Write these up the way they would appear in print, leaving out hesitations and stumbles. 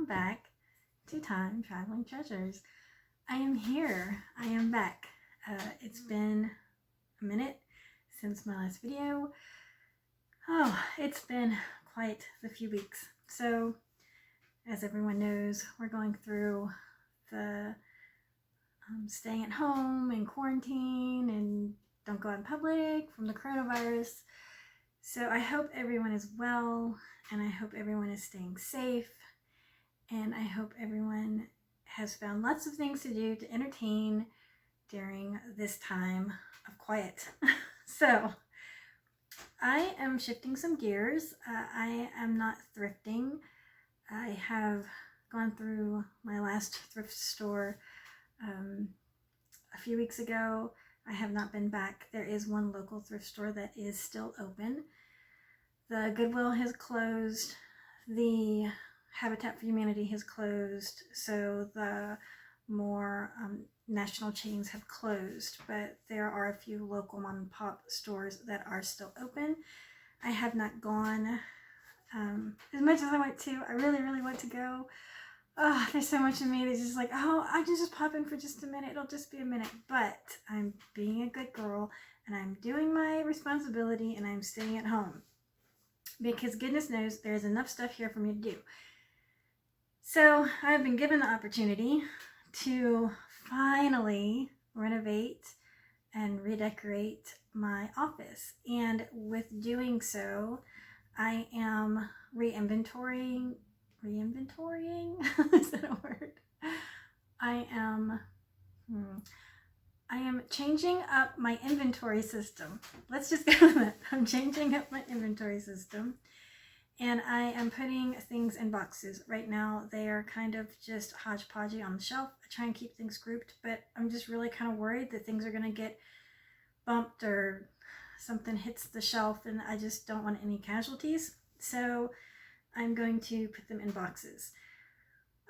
welcome back to Time Traveling Treasures. I am here. I am back. It's been a minute since my last video. Oh, it's been quite a few weeks. So, as everyone knows, we're going through the staying at home and quarantine and don't go out in public from the coronavirus. So I hope everyone is well, and I hope everyone is staying safe, and I hope everyone has found lots of things to do to entertain during this time of quiet. So I am shifting some gears. I am not thrifting. I have gone through my last thrift store a few weeks ago. I have not been back. There is one local thrift store that is still open. The Goodwill has closed. The Habitat for Humanity has closed. So the more national chains have closed, but there are a few local mom and pop stores that are still open. I have not gone as much as I want to. I really want to go. Oh, there's so much in me that's just like, oh, I can just pop in for just a minute. It'll just be a minute. But I'm being a good girl, and I'm doing my responsibility, and I'm staying at home. Because goodness knows there's enough stuff here for me to do. So I've been given the opportunity to finally renovate and redecorate my office. And with doing so, I am re-inventorying. Is that a word? I am changing up my inventory system. Let's just go with that. I'm changing up my inventory system, and I am putting things in boxes. Right now, they are kind of just hodgepodgey on the shelf. I try and keep things grouped, but I'm just really kind of worried that things are going to get bumped or something hits the shelf, and I just don't want any casualties. So I'm going to put them in boxes.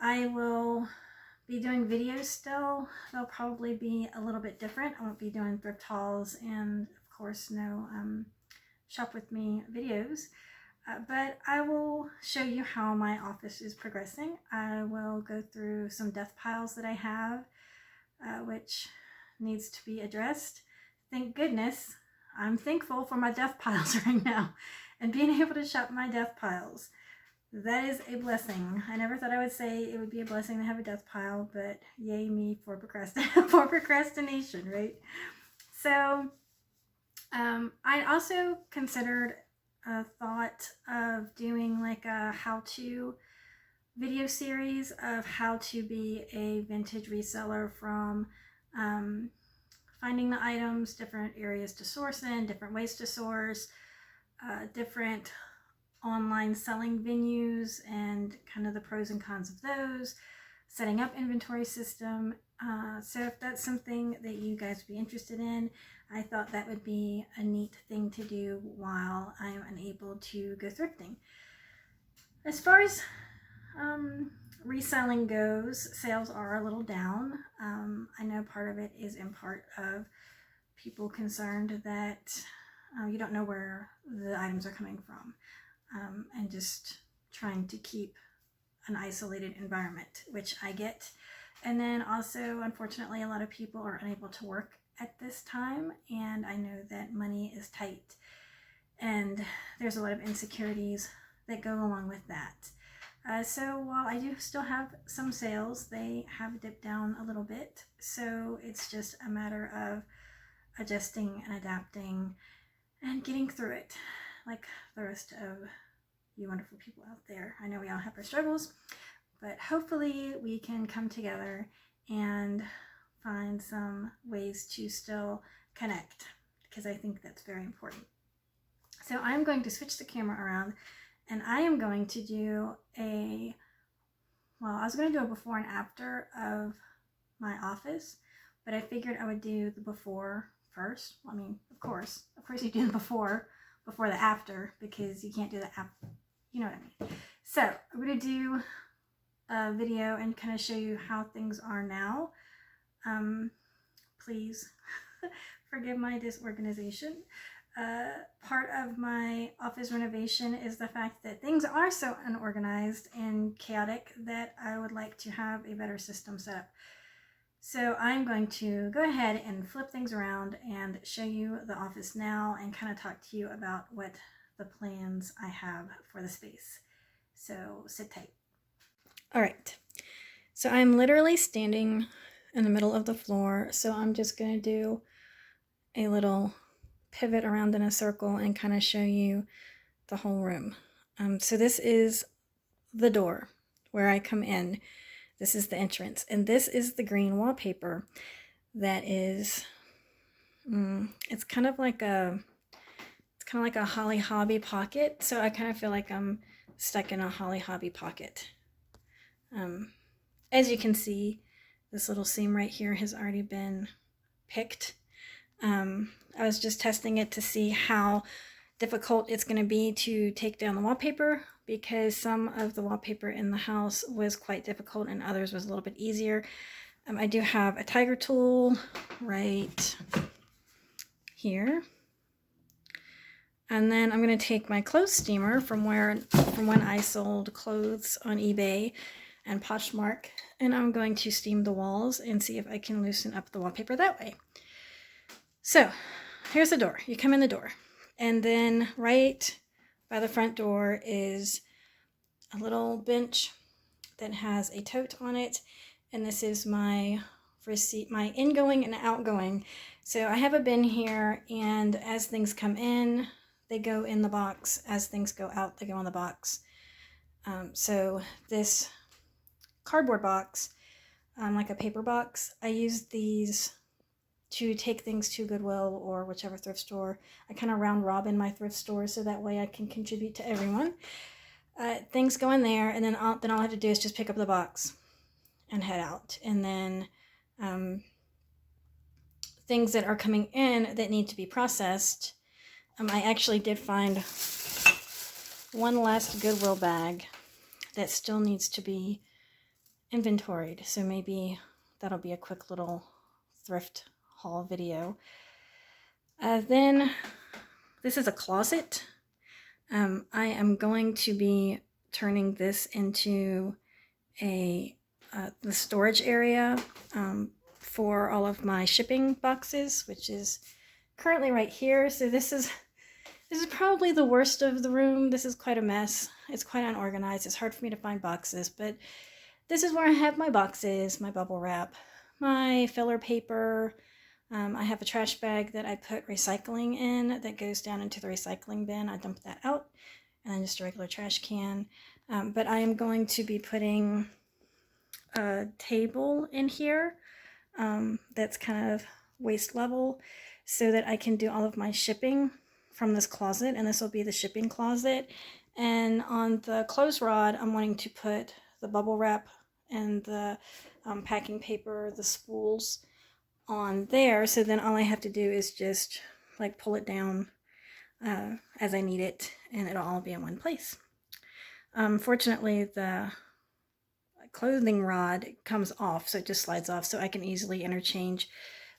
I will be doing videos still. They'll probably be a little bit different. I won't be doing thrift hauls and, of course, no shop with me videos. But I will show you how my office is progressing. I will go through some death piles that I have, which needs to be addressed. Thank goodness. I'm thankful for my death piles right now and being able to shop my death piles. That is a blessing. I never thought I would say it would be a blessing to have a death pile, but yay me for procrastination, right? So I also considered a thought of doing like a how-to video series of how to be a vintage reseller, from finding the items, different areas to source in, different ways to source, different online selling venues and kind of the pros and cons of those, setting up inventory system. So if that's something that you guys would be interested in, I thought that would be a neat thing to do while I'm unable to go thrifting. As far as reselling goes, sales are a little down. I know part of it is in part of people concerned that you don't know where the items are coming from. And just trying to keep an isolated environment, which I get. And then also, unfortunately, a lot of people are unable to work at this time, and I know that money is tight, and there's a lot of insecurities that go along with that. So while I do still have some sales, they have dipped down a little bit, so it's just a matter of adjusting and adapting and getting through it, like the rest of you wonderful people out there. I know we all have our struggles, but hopefully we can come together and find some ways to still connect, because I think that's very important. So I'm going to switch the camera around, and I am going to do I was going to do a before and after of my office, but I figured I would do the before first. I mean, of course you do the before the after, because you can't do the after. You know what I mean? So I'm going to do a video and kind of show you how things are now. Please forgive my disorganization. part of my office renovation is the fact that things are so unorganized and chaotic that I would like to have a better system set up. So I'm going to go ahead and flip things around and show you the office now and kind of talk to you about what the plans I have for the space. So sit tight. All right, so I'm literally standing in the middle of the floor, so I'm just going to do a little pivot around in a circle and kind of show you the whole room. So this is the door where I come in. This is the entrance, and this is the green wallpaper that is, it's kind of like a Holly Hobby pocket. So I kind of feel like I'm stuck in a Holly Hobby pocket. As you can see, this little seam right here has already been picked. I was just testing it to see how difficult it's going to be to take down the wallpaper, because some of the wallpaper in the house was quite difficult and others was a little bit easier. I do have a tiger tool right here. And then I'm going to take my clothes steamer from when I sold clothes on eBay and Poshmark, and I'm going to steam the walls and see if I can loosen up the wallpaper that way. So here's the door. You come in the door, and then right by the front door is a little bench that has a tote on it, and this is my receipt, my ingoing and outgoing. So I have a bin here, and as things come in, they go in the box. As things go out, they go in the box. So this cardboard box, like a paper box, I use these to take things to Goodwill or whichever thrift store. I kind of round robin my thrift stores so that way I can contribute to everyone. Things go in there, and then all I have to do is just pick up the box and head out. And then things that are coming in that need to be processed, I actually did find one last Goodwill bag that still needs to be inventoried. So maybe that'll be a quick little thrift haul video. Then this is a closet. I am going to be turning this into the storage area for all of my shipping boxes, which is currently right here. So this is probably the worst of the room. This is quite a mess. It's quite unorganized. It's hard for me to find boxes, but this is where I have my boxes, my bubble wrap, my filler paper. I have a trash bag that I put recycling in that goes down into the recycling bin. I dump that out, and then just a regular trash can. But I am going to be putting a table in here that's kind of waist level, so that I can do all of my shipping from this closet, and this will be the shipping closet. And on the clothes rod, I'm wanting to put the bubble wrap and the packing paper, the spools on there, so then all I have to do is just like pull it down as I need it, and it'll all be in one place. Fortunately, the clothing rod comes off, so it just slides off, so I can easily interchange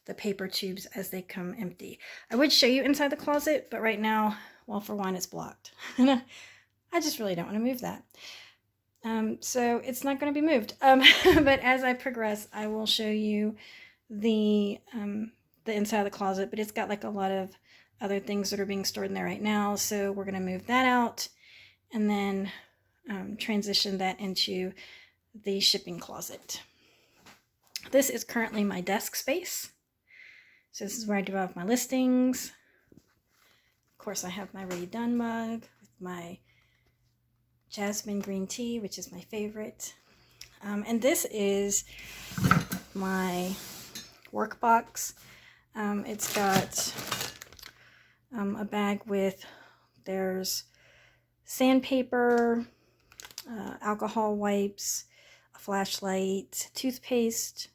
the paper tubes as they come empty. I would show you inside the closet, but right now, well, for one, it's blocked. I just really don't want to move that. So it's not going to be moved. But as I progress, I will show you the inside of the closet, but it's got like a lot of other things that are being stored in there right now. So we're going to move that out and then transition that into the shipping closet. This is currently my desk space. So this is where I do all of my listings. Of course, I have my Ready Done mug with my jasmine green tea, which is my favorite. And this is my work box. It's got a bag with, there's sandpaper, alcohol wipes, a flashlight, toothpaste,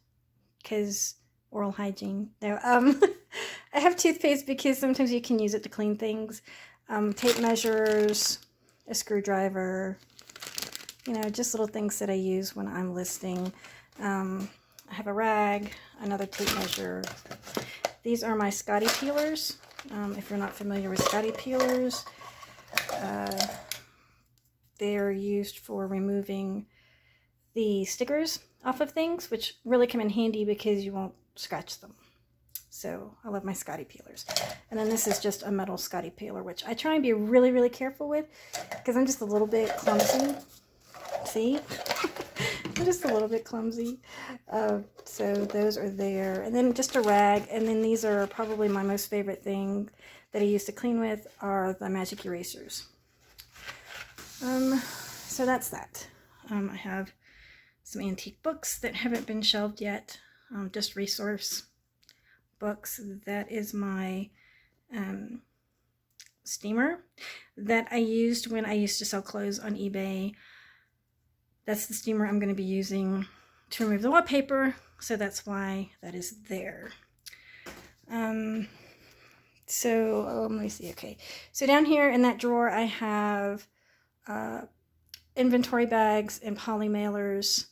because oral hygiene. There, I have toothpaste because sometimes you can use it to clean things. Tape measures, a screwdriver, you know, just little things that I use when I'm listing. I have a rag, another tape measure. These are my Scotty peelers. If you're not familiar with Scotty peelers, they're used for removing the stickers off of things, which really come in handy because you won't scratch them. So I love my Scotty peelers. And then this is just a metal Scotty peeler, which I try and be really, really careful with because I'm just a little bit clumsy. See? I'm just a little bit clumsy. So those are there. And then just a rag. And then these are probably my most favorite thing that I use to clean with are the magic erasers. So that's that. I have some antique books that haven't been shelved yet. Just resource books. That is my steamer that I used when I used to sell clothes on eBay. That's the steamer I'm going to be using to remove the wallpaper, so that's why that is there. Let me see. Okay, so down here in that drawer I have inventory bags and poly mailers.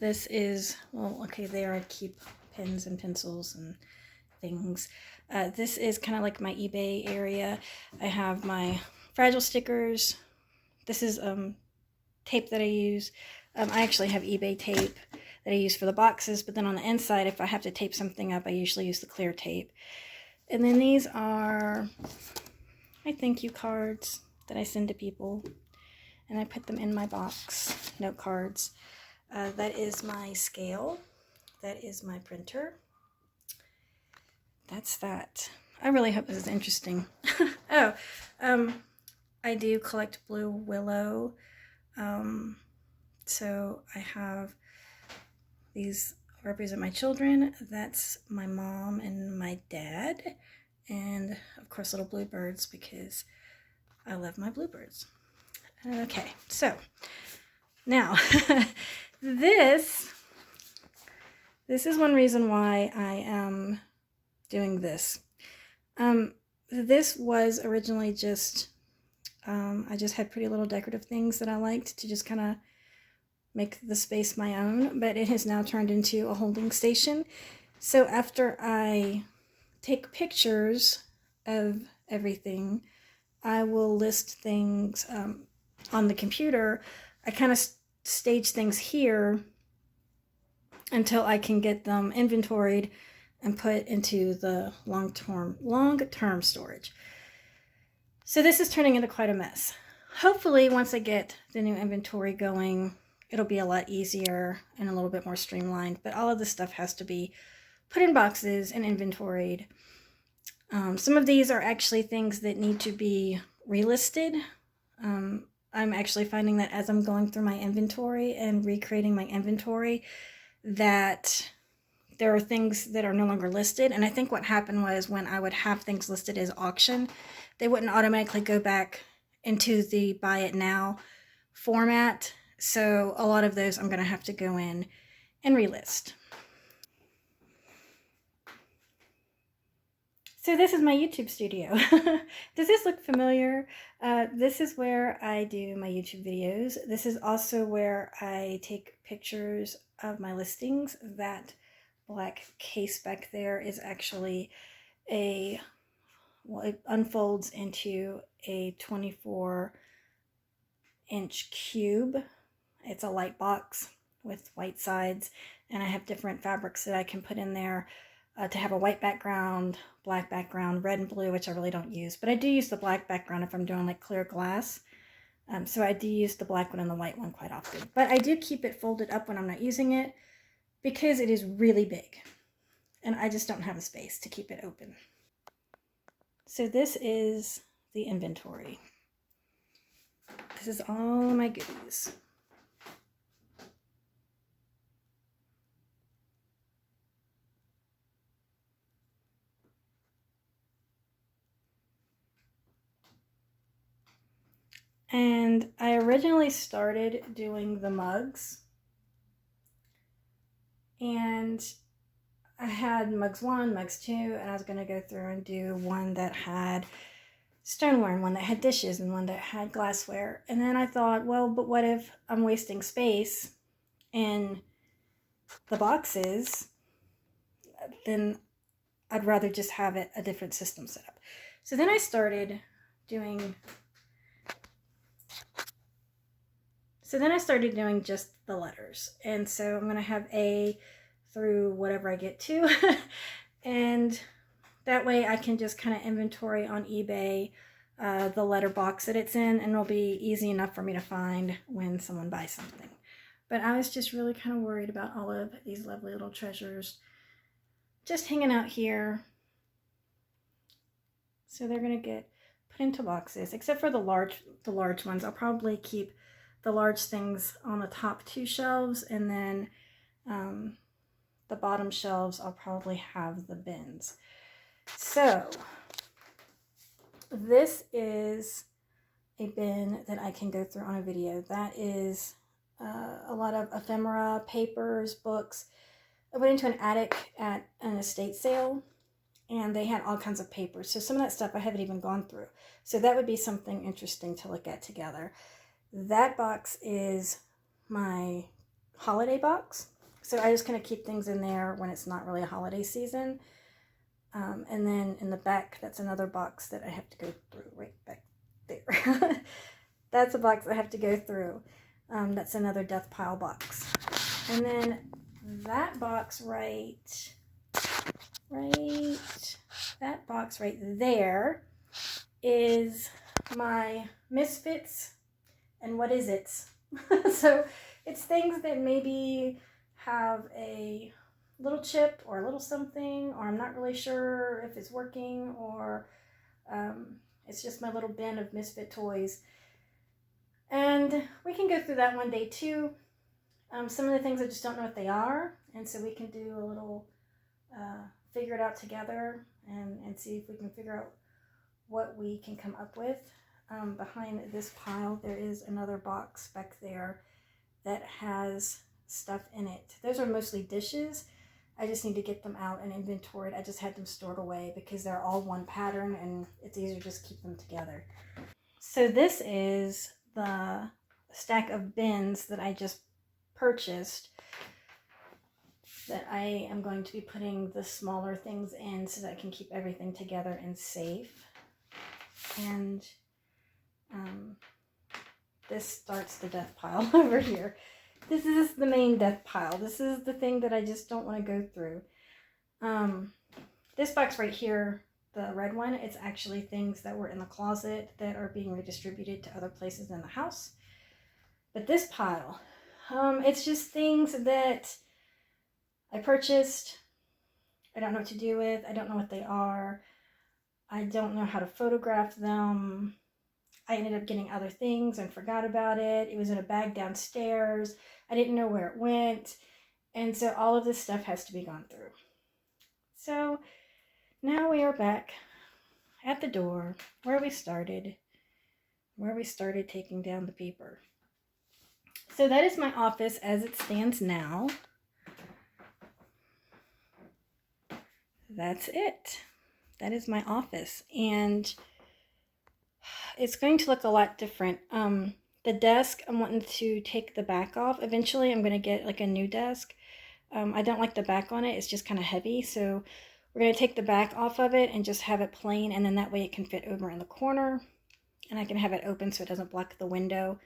This is, well, okay, there I keep pens and pencils and things. This is kind of like my eBay area. I have my fragile stickers. This is tape that I use. I actually have eBay tape that I use for the boxes, but then on the inside, if I have to tape something up, I usually use the clear tape. And then these are my thank you cards that I send to people, and I put them in my box, note cards. That is my scale. That is my printer. That's that. I really hope this is interesting. I do collect blue willow. So I have these represent my children. That's my mom and my dad. And of course little bluebirds because I love my bluebirds. Okay, so now this is one reason why I am doing this. This was originally just, I just had pretty little decorative things that I liked to just kind of make the space my own, but it has now turned into a holding station. So after I take pictures of everything, I will list things on the computer. I kind of stage things here until I can get them inventoried and put into the long-term storage. So this is turning into quite a mess. Hopefully once I get the new inventory going, it'll be a lot easier and a little bit more streamlined, but all of this stuff has to be put in boxes and inventoried. Some of these are actually things that need to be relisted. I'm actually finding that as I'm going through my inventory and recreating my inventory, that there are things that are no longer listed. And I think what happened was when I would have things listed as auction, they wouldn't automatically go back into the buy it now format. So a lot of those I'm going to have to go in and relist. So this is my YouTube studio. Does this look familiar? This is where I do my YouTube videos. This is also where I take pictures of my listings. That black case back there is actually it unfolds into a 24-inch cube. It's a light box with white sides, and I have different fabrics that I can put in there to have a white background, black background, red and blue, which I really don't use, but I do use the black background if I'm doing like clear glass. So I do use the black one and the white one quite often, but I do keep it folded up when I'm not using it because it is really big and I just don't have a space to keep it open. So this is the inventory. This is all my goodies. And I originally started doing the mugs, and I had mugs 1, mugs 2, and I was going to go through and do one that had stoneware and one that had dishes and one that had glassware. And then I thought, well, but what if I'm wasting space in the boxes? Then I'd rather just have it a different system set up. So then I started doing just the letters. And so I'm going to have A through whatever I get to. And that way I can just kind of inventory on eBay the letter box that it's in, and it'll be easy enough for me to find when someone buys something. But I was just really kind of worried about all of these lovely little treasures just hanging out here. So they're going to get put into boxes, except for the large ones. I'll probably keep the large things on the top 2 shelves, and then the bottom shelves I'll probably have the bins. So this is a bin that I can go through on a video. That is a lot of ephemera, papers, books. I went into an attic at an estate sale, and they had all kinds of papers. So some of that stuff I haven't even gone through. So that would be something interesting to look at together. That box is my holiday box. So I just kind of keep things in there when it's not really a holiday season. And then in the back, that's another box that I have to go through right back there. That's a box I have to go through. That's another death pile box. And then that box that box right there is my misfits and what is it. So it's things that maybe have a little chip or a little something, or I'm not really sure if it's working, or it's just my little bin of misfit toys. And we can go through that one day too. Some of the things I just don't know what they are, and so we can do a little figure it out together and see if we can figure out what we can come up with. Behind this pile there is another box back there that has stuff in it. Those are mostly dishes. I just need to get them out and inventoried. I just had them stored away because they're all one pattern and it's easier to just keep them together. So this is the stack of bins that I just purchased that I am going to be putting the smaller things in so that I can keep everything together and safe. And this starts the death pile over here. This is the main death pile. This is the thing that I just don't want to go through. This box right here, the red one, it's actually things that were in the closet that are being redistributed to other places in the house. But this pile, it's just things that I purchased. I don't know what to do with. I don't know what they are. I don't know how to photograph them. I ended up getting other things and forgot about it. It was in a bag downstairs. I didn't know where it went. And so all of this stuff has to be gone through. So now we are back at the door where we started taking down the paper. So that is my office as it stands now. That's it. That is my office. And it's going to look a lot different. The desk, I'm wanting to take the back off. Eventually, I'm going to get like a new desk. I don't like the back on it. It's just kind of heavy. So we're going to take the back off of it and just have it plain. And then that way it can fit over in the corner. And I can have it open so it doesn't block the window.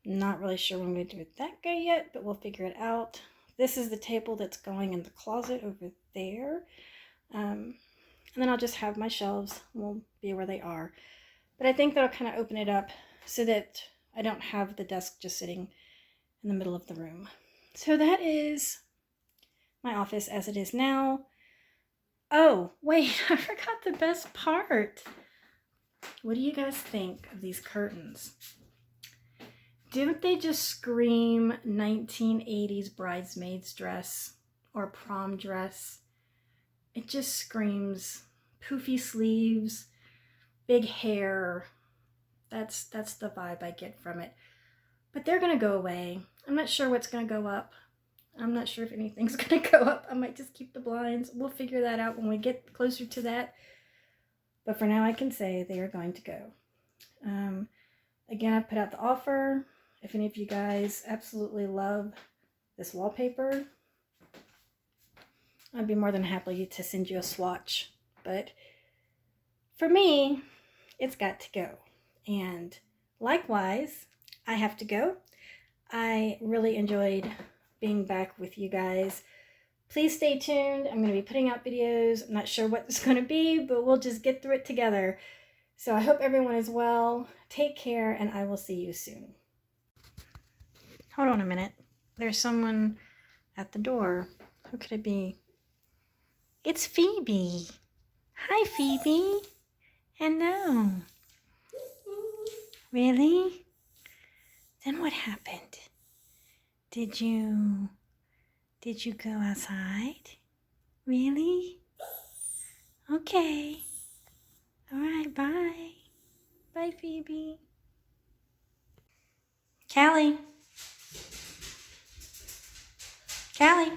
Not really sure what I'm going to do with that guy yet, but we'll figure it out. This is the table that's going in the closet over there. And then I'll just have my shelves. Will be where they are. But I think that'll kind of open it up so that I don't have the desk just sitting in the middle of the room. So that is my office as it is now. Oh, wait, I forgot the best part. What do you guys think of these curtains? Don't they just scream 1980s bridesmaid's dress or prom dress? It just screams poofy sleeves, big hair. That's the vibe I get from it. But they're going to go away. I'm not sure what's going to go up. I'm not sure if anything's going to go up. I might just keep the blinds. We'll figure that out when we get closer to that. But for now, I can say they are going to go. Again, I put out the offer. If any of you guys absolutely love this wallpaper, I'd be more than happy to send you a swatch. But for me, it's got to go. And likewise, I have to go. I really enjoyed being back with you guys. Please stay tuned. I'm going to be putting out videos. I'm not sure what it's going to be, but we'll just get through it together. So I hope everyone is well. Take care, and I will see you soon. Hold on a minute. There's someone at the door. Who could it be? It's Phoebe. Hi, Phoebe. Hello. Really? Then what happened? Did you go outside? Really? Okay. All right, bye. Bye, Phoebe. Callie. Callie.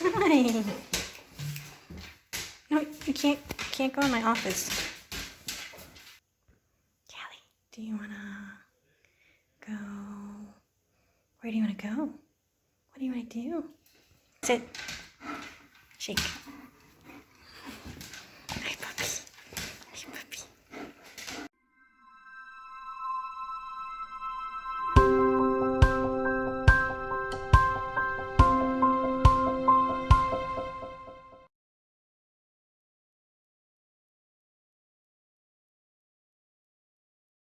Hi. No, you can't go in my office. Callie, do you wanna go? Where do you wanna go? What do you wanna do? Sit. Shake.